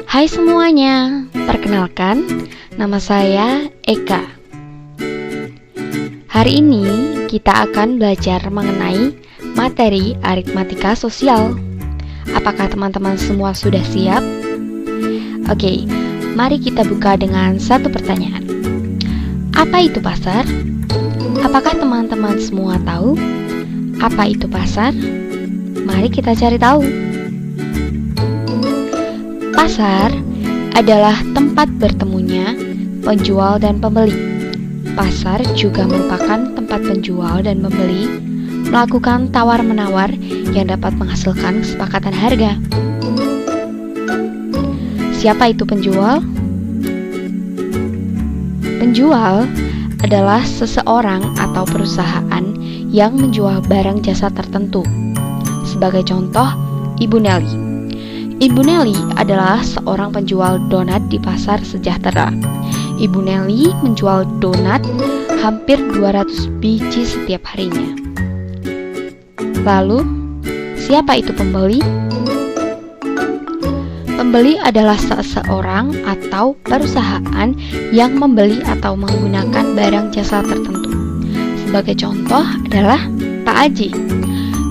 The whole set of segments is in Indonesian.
Hai semuanya, perkenalkan, nama saya Eka. Hari ini kita akan belajar mengenai materi aritmatika sosial. Apakah teman-teman semua sudah siap? Oke, mari kita buka dengan satu pertanyaan. Apa itu pasar? Apakah teman-teman semua tahu apa itu pasar? Mari kita cari tahu. Pasar adalah tempat bertemunya penjual dan pembeli. Pasar juga merupakan tempat penjual dan pembeli melakukan tawar-menawar yang dapat menghasilkan kesepakatan harga. Siapa itu penjual? Penjual adalah seseorang atau perusahaan yang menjual barang jasa tertentu. Sebagai contoh, Ibu Nelly. Ibu Nelly adalah seorang penjual donat di pasar sejahtera. Ibu Nelly menjual donat hampir 200 biji setiap harinya. Lalu, siapa itu pembeli? Pembeli adalah seseorang atau perusahaan yang membeli atau menggunakan barang jasa tertentu. Sebagai contoh adalah Pak Aji.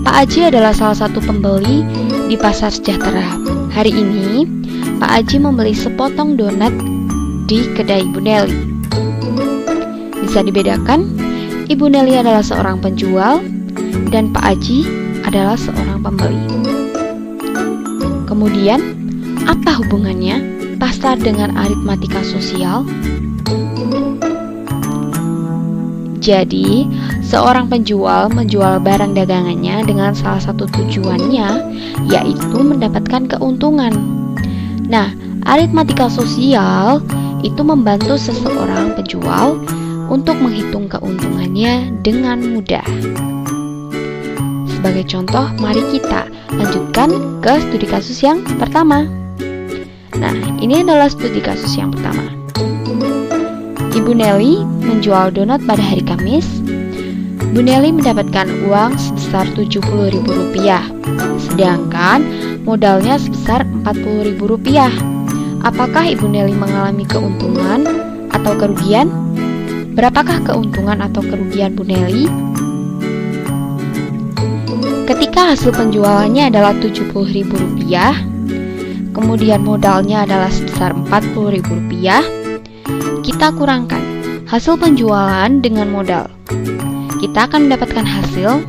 Pak Aji adalah salah satu pembeli di pasar sejahtera. Hari ini, Pak Aji membeli sepotong donat di kedai Ibu Nelly. Bisa dibedakan, Ibu Nelly adalah seorang penjual dan Pak Aji adalah seorang pembeli. Kemudian, apa hubungannya pasar dengan aritmatika sosial? Jadi, seorang penjual menjual barang dagangannya dengan salah satu tujuannya, yaitu mendapatkan keuntungan. Nah, aritmatika sosial itu membantu seseorang penjual untuk menghitung keuntungannya dengan mudah. Sebagai contoh, mari kita lanjutkan ke studi kasus yang pertama. Nah, ini adalah studi kasus yang pertama. Ibu Nelly menjual donat pada hari Kamis. Bu Nelly mendapatkan uang sebesar Rp70.000, sedangkan modalnya sebesar Rp40.000. Apakah Ibu Nelly mengalami keuntungan atau kerugian? Berapakah keuntungan atau kerugian Bu Nelly? Ketika hasil penjualannya adalah Rp70.000, kemudian modalnya adalah sebesar Rp40.000, kita kurangkan hasil penjualan dengan modal. Kita akan mendapatkan hasil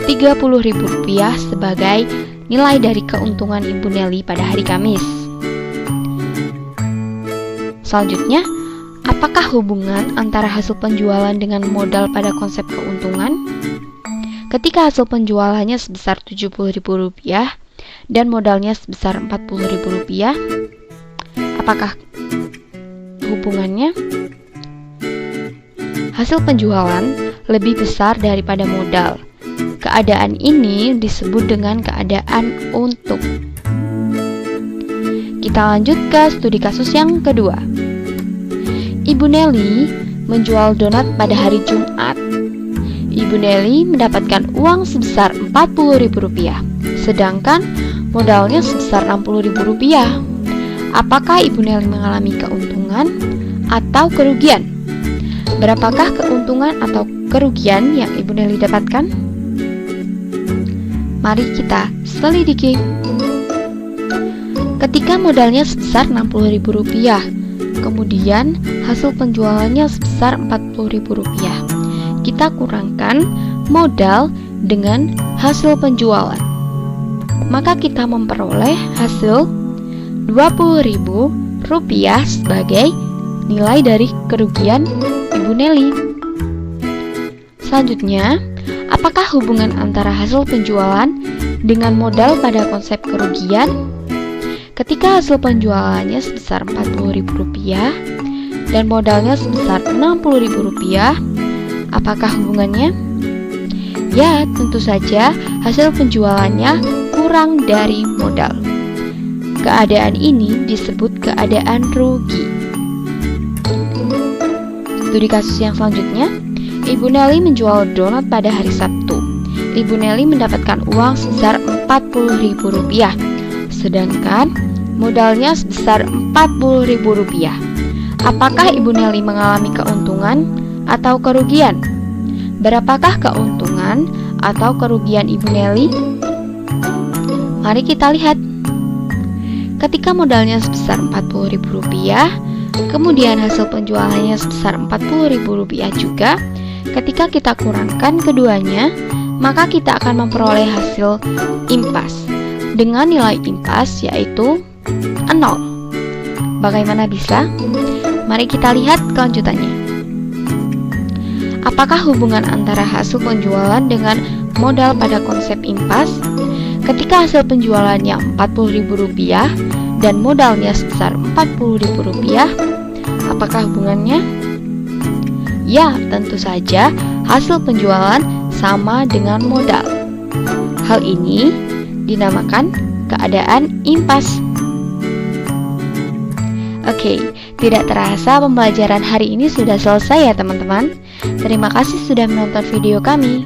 Rp30.000 sebagai nilai dari keuntungan Ibu Nelly pada hari Kamis. Selanjutnya, apakah hubungan antara hasil penjualan dengan modal pada konsep keuntungan? Ketika hasil penjualannya sebesar Rp70.000 dan modalnya sebesar Rp40.000, apakah hubungannya? Hasil penjualan lebih besar daripada modal. Keadaan ini disebut dengan keadaan untung. Kita lanjut ke studi kasus yang kedua. Ibu Nelly menjual donat pada hari Jumat. Ibu Nelly mendapatkan uang sebesar Rp40.000, sedangkan modalnya sebesar Rp60.000. Apakah Ibu Nelly mengalami keuntungan atau kerugian? Berapakah keuntungan atau kerugian yang Ibu Nelly dapatkan? Mari kita selidiki. Ketika modalnya sebesar Rp60.000, kemudian hasil penjualannya sebesar Rp40.000, kita kurangkan modal dengan hasil penjualan. Maka kita memperoleh hasil Rp20.000 sebagai nilai dari kerugian Ibu Nelly. Selanjutnya, apakah hubungan antara hasil penjualan dengan modal pada konsep kerugian? Ketika hasil penjualannya sebesar Rp40.000 dan modalnya sebesar Rp60.000, apakah hubungannya? Ya, tentu saja hasil penjualannya kurang dari modal. Keadaan ini disebut keadaan rugi. Studi kasus yang selanjutnya, Ibu Nelly menjual donat pada hari Sabtu. Ibu Nelly mendapatkan uang sebesar Rp40.000, sedangkan modalnya sebesar Rp40.000. Apakah Ibu Nelly mengalami keuntungan atau kerugian? Berapakah keuntungan atau kerugian Ibu Nelly? Mari kita lihat. Ketika modalnya sebesar Rp40.000, kemudian hasil penjualannya sebesar Rp40.000 juga, ketika kita kurangkan keduanya, maka kita akan memperoleh hasil impas dengan nilai impas yaitu 0. Bagaimana bisa? Mari kita lihat kelanjutannya. Apakah hubungan antara hasil penjualan dengan modal pada konsep impas? Ketika hasil penjualannya Rp40.000 dan modalnya sebesar Rp40.000, apakah hubungannya? Ya, tentu saja hasil penjualan sama dengan modal. Hal ini dinamakan keadaan impas. Oke, tidak terasa pembelajaran hari ini sudah selesai ya teman-teman. Terima kasih sudah menonton video kami.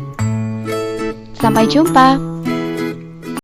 Sampai jumpa.